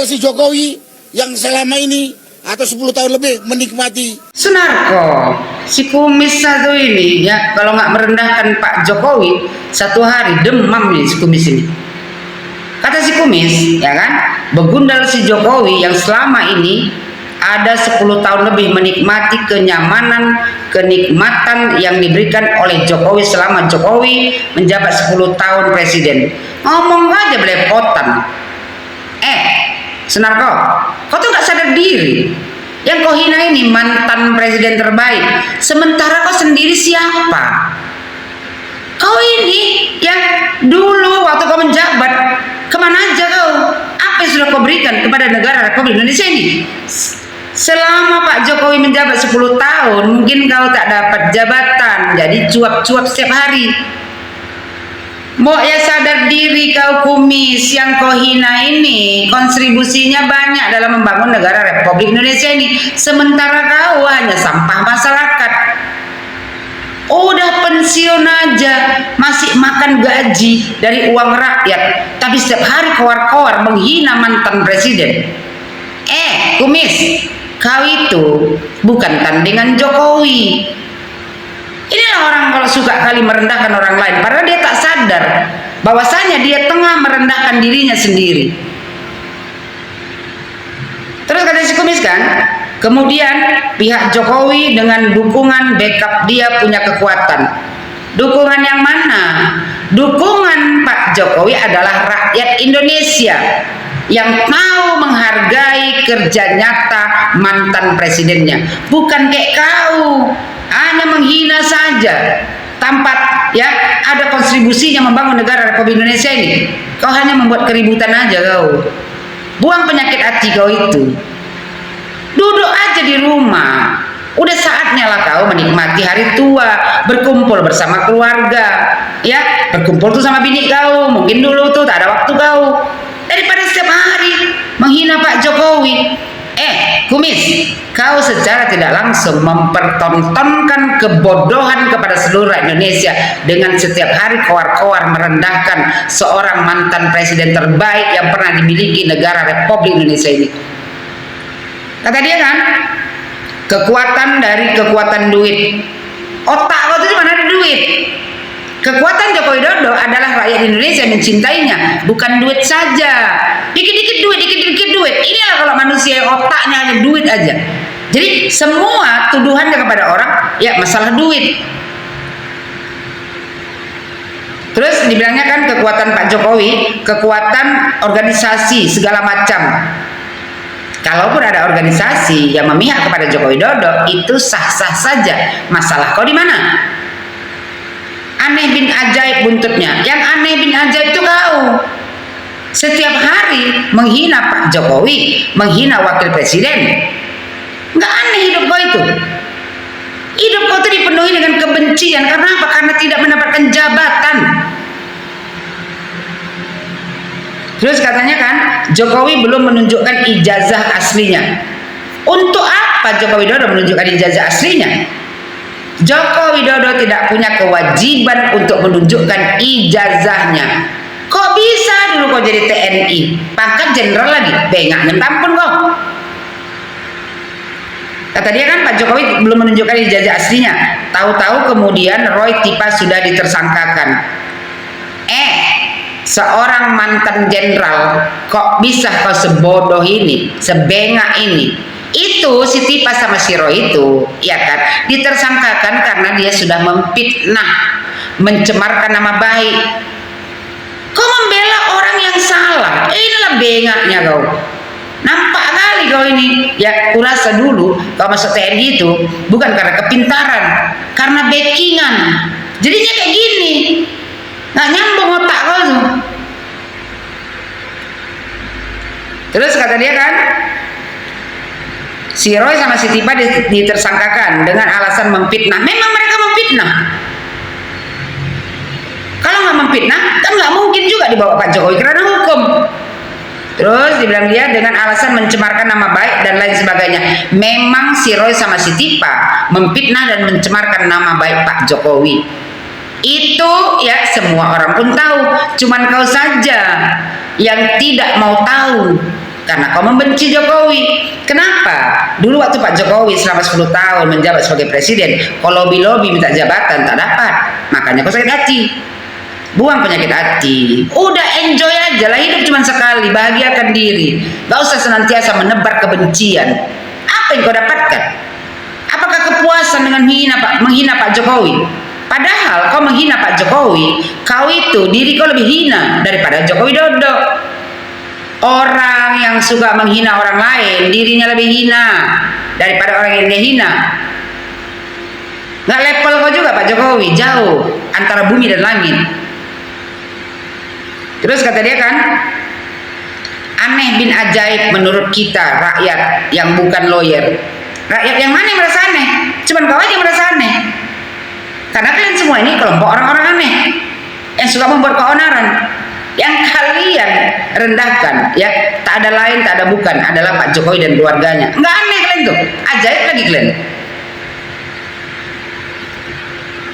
si Jokowi yang selama ini atau 10 tahun lebih menikmati. Sunarko, si kumis satu ini ya, kalau nggak merendahkan Pak Jokowi, satu hari demam nih si kumis ini. Kata si kumis, ya kan, begundal si Jokowi yang selama ini ada 10 tahun lebih menikmati kenikmatan yang diberikan oleh Jokowi selama Jokowi menjabat 10 tahun presiden. Ngomong aja belepotan. Sunarko, kau tuh nggak sadar diri. Yang kau hina ini mantan presiden terbaik. Sementara kau sendiri siapa? Kau ini yang dulu waktu kau menjabat, kemana aja kau? Apa yang sudah kau berikan kepada negara Republik Indonesia ini? Selama Pak Jokowi menjabat 10 tahun, mungkin kau tak dapat jabatan, jadi cuap-cuap setiap hari. Mbok ya sadar diri kau kumis yang kau hina ini, kontribusinya banyak dalam membangun negara Republik Indonesia ini. Sementara kau hanya sampah masyarakat. Udah pensiun aja, masih makan gaji dari uang rakyat, tapi setiap hari kowar-kowar menghina mantan presiden. Kumis, kau itu bukan tandingan Jokowi. Inilah orang kalau suka kali merendahkan orang lain, padahal dia tak sadar bahwasanya dia tengah merendahkan dirinya sendiri. Terus kata si kumis kan, kemudian pihak Jokowi dengan dukungan backup dia punya kekuatan. Dukungan yang mana? Dukungan Pak Jokowi adalah rakyat Indonesia yang mau menghargai kerja nyata mantan presidennya. Bukan kayak kau, hanya menghina saja tanpa ya ada kontribusinya membangun negara Republik Indonesia ini. Kau hanya membuat keributan aja kau. Buang penyakit hati kau itu. Duduk aja di rumah. Udah saatnya lah kau menikmati hari tua, berkumpul bersama keluarga. Ya, berkumpul tuh sama bini kau. Mungkin dulu tuh tak ada waktu kau. Daripada setiap hari menghina Pak Jokowi. Kumis, kau secara tidak langsung mempertontonkan kebodohan kepada seluruh Indonesia dengan setiap hari kowar-kowar merendahkan seorang mantan presiden terbaik yang pernah dimiliki negara Republik Indonesia ini. Kata dia kan, kekuatan dari kekuatan duit. Otak kau itu di mana ada duit? Kekuatan Joko Widodo adalah rakyat Indonesia yang mencintainya, bukan duit saja. Dikit-dikit duit, dikit-dikit duit. Inilah kalau manusia yang otaknya hanya duit aja. Jadi semua tuduhannya kepada orang, ya masalah duit. Terus dibilangnya kan kekuatan Pak Jokowi, kekuatan organisasi segala macam. Kalaupun ada organisasi yang memihak kepada Joko Widodo, itu sah-sah saja. Masalah kau di mana? Aneh bin ajaib buntutnya. Yang aneh bin ajaib itu kau. Setiap hari menghina Pak Jokowi, menghina wakil presiden. Nggak aneh hidup kau itu. Hidup kau itu dipenuhi dengan kebencian. Karena apa? Karena tidak mendapatkan jabatan. Terus katanya kan, Jokowi belum menunjukkan ijazah aslinya. Untuk apa Joko Widodo menunjukkan ijazah aslinya? Joko Widodo tidak punya kewajiban untuk menunjukkan ijazahnya. Kok bisa dulu kau jadi TNI? Pangkat jenderal lagi, bengaknya tampun kau. Kata dia kan Pak Jokowi belum menunjukkan ijazah aslinya. Tahu-tahu kemudian Roy Tipa sudah ditersangkakan. Seorang mantan jenderal kok bisa kau sebodoh ini, sebengak ini? Itu si Tipa sama si Roy itu, ya kan, ditersangkakan karena dia sudah memfitnah, mencemarkan nama baik. Kau membela orang yang salah, inilah bengaknya kau. Nampak kali kau ini. Ya, kurasa dulu kau masuk TNI itu bukan karena kepintaran, karena backingan. Jadinya kayak gini, nggak nyambung otak kau tuh. Terus kata dia kan, si Roy sama si Tipa ditersangkakan dengan alasan memfitnah. Memang mereka memfitnah. Kalau nggak memfitnah, kan nggak mungkin juga dibawa Pak Jokowi karena hukum. Terus dibilang dia dengan alasan mencemarkan nama baik dan lain sebagainya. Memang si Roy sama si Tipa memfitnah dan mencemarkan nama baik Pak Jokowi. Itu ya semua orang pun tahu. Cuman kau saja yang tidak mau tahu. karena kau membenci Jokowi. Kenapa? Dulu waktu Pak Jokowi selama 10 tahun menjabat sebagai presiden, kau lobby-lobby minta jabatan, tak dapat. Makanya kau sakit hati. Buang penyakit hati. Udah enjoy aja lah, hidup cuma sekali, bahagiakan diri. Gak usah senantiasa menebar kebencian. Apa yang kau dapatkan? Apakah kepuasan dengan menghina Pak Jokowi? Padahal kau menghina Pak Jokowi, kau itu diri kau lebih hina daripada Joko Widodo. Orang yang suka menghina orang lain, dirinya lebih hina daripada orang yang dia hina. Nggak level kau juga Pak Jokowi, jauh antara bumi dan langit. Terus kata dia kan, aneh bin ajaib menurut kita rakyat yang bukan lawyer. Rakyat yang mana yang merasa aneh? Cuman kau aja yang merasa aneh. Karena kalian semua ini kelompok orang-orang aneh yang suka membuat keonaran. Yang kalian rendahkan, ya, tak ada lain, tak ada bukan, adalah Pak Jokowi dan keluarganya. Nggak aneh kalian tuh, ajaib lagi kalian.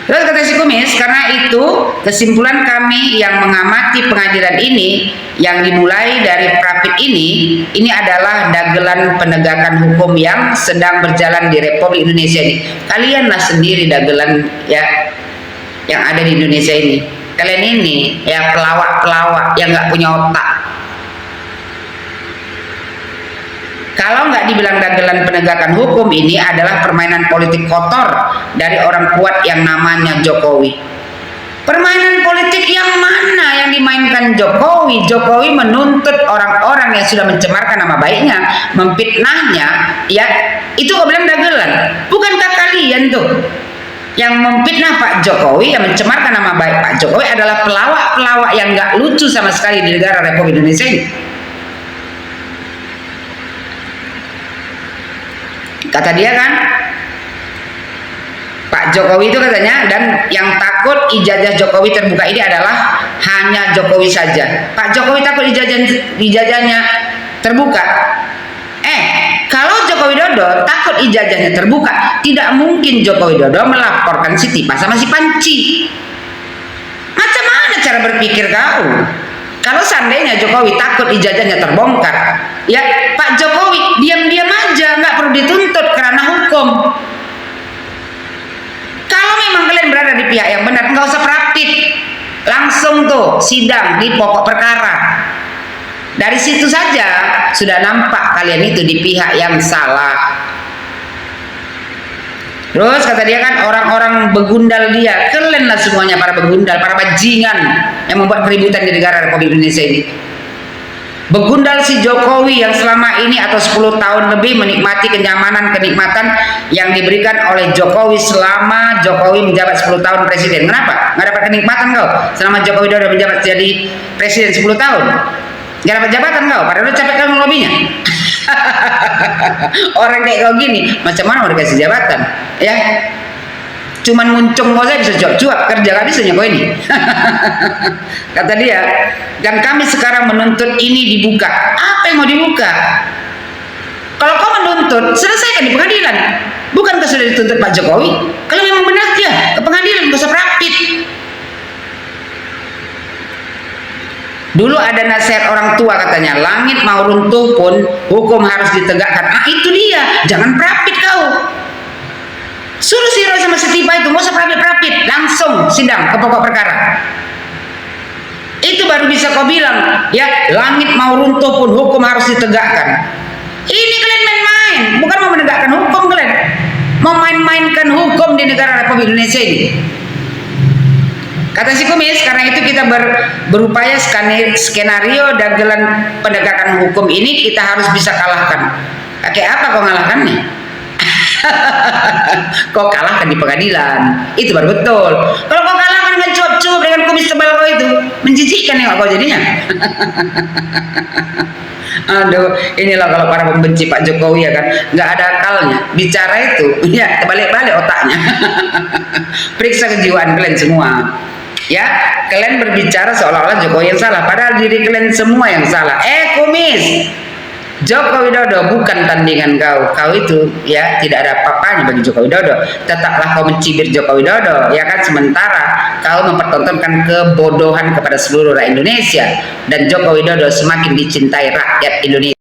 Terus kata si Kumis, karena itu kesimpulan kami yang mengamati pengadilan ini yang dimulai dari Prapit ini adalah dagelan penegakan hukum yang sedang berjalan di Republik Indonesia ini. Kalianlah sendiri dagelan, ya, yang ada di Indonesia ini. Kalian ini ya pelawak-pelawak yang nggak punya otak. Kalau nggak dibilang dagelan penegakan hukum, ini adalah permainan politik kotor dari orang kuat yang namanya Jokowi. Permainan politik yang mana yang dimainkan Jokowi? Jokowi menuntut orang-orang yang sudah mencemarkan nama baiknya, memfitnahnya, ya, itu kok bilang dagelan. Bukankah kalian tuh yang memfitnah Pak Jokowi, yang mencemarkan nama baik Pak Jokowi adalah pelawak-pelawak yang nggak lucu sama sekali di negara Republik Indonesia ini. Kata dia kan, Pak Jokowi itu katanya, dan yang takut ijazah Jokowi terbuka ini adalah hanya Jokowi saja. Pak Jokowi takut ijazahnya terbuka. Kalau Joko Widodo takut ijazahnya terbuka, tidak mungkin Joko Widodo melaporkan si Tipa sama si Panci. Macam mana cara berpikir kau? Kalau seandainya Jokowi takut ijazahnya terbongkar, ya Pak Jokowi diam-diam aja, nggak perlu dituntut karena hukum. Kalau memang kalian berada di pihak yang benar, nggak usah Prapit, langsung tuh sidang di pokok perkara. Dari situ saja sudah nampak kalian itu di pihak yang salah. Terus kata dia kan, orang-orang begundal dia, kalian lah semuanya para begundal, para bajingan yang membuat keributan di negara Republik Indonesia ini. Begundal si Jokowi yang selama ini atau 10 tahun lebih menikmati kenikmatan yang diberikan oleh Jokowi selama Jokowi menjabat 10 tahun presiden. Kenapa? Nggak dapat kenikmatan kau selama Jokowi udah menjabat jadi presiden 10 tahun? Gak dapat jabatan kau, padahal udah capek kau ngelobinya. Orang kayak kau gini, macam mana mau dikasih jabatan? Ya, cuman muncung kau saja bisa cuap-cuap, kerja gak bisanya kau ini. Kata dia, dan kami sekarang menuntut ini dibuka. Apa yang mau dibuka? Kalau kau menuntut, selesaikan di pengadilan. Bukankah sudah dituntut Pak Jokowi? Kalau memang benar dia, ke pengadilan, gak usah Prapit. Dulu ada nasihat orang tua katanya, langit mau runtuh pun hukum harus ditegakkan. Ah itu dia, jangan Prapit kau. Suruh si Roy sama si Tipa itu, mau Prapit, langsung sidang ke pokok perkara. Itu baru bisa kau bilang, ya langit mau runtuh pun hukum harus ditegakkan. Ini kalian main-main, bukan mau menegakkan hukum kalian. Mau main-mainkan hukum di negara Republik Indonesia ini. Kata si Kumis, karena itu kita berupaya skenario dagelan penegakan hukum ini kita harus bisa kalahkan. Kayak apa kau ngalahkannya? Kau kalahkan di pengadilan, itu baru betul. Kalau kau kalahkan dengan cuap-cuap dengan kumis tebal kau itu, menjijikkan ya kau jadinya. Aduh, inilah kalau para pembenci Pak Jokowi ya kan, nggak ada akalnya. Bicara itu, ya terbalik-balik otaknya. Periksa kejiwaan kalian semua. Ya, kalian berbicara seolah-olah Jokowi yang salah, padahal diri kalian semua yang salah. Kumis, Joko Widodo bukan tandingan kau. Kau itu ya tidak ada apa-apanya bagi Joko Widodo. Tetaplah kau mencibir Joko Widodo, ya kan, sementara kau mempertontonkan kebodohan kepada seluruh rakyat Indonesia dan Joko Widodo semakin dicintai rakyat Indonesia.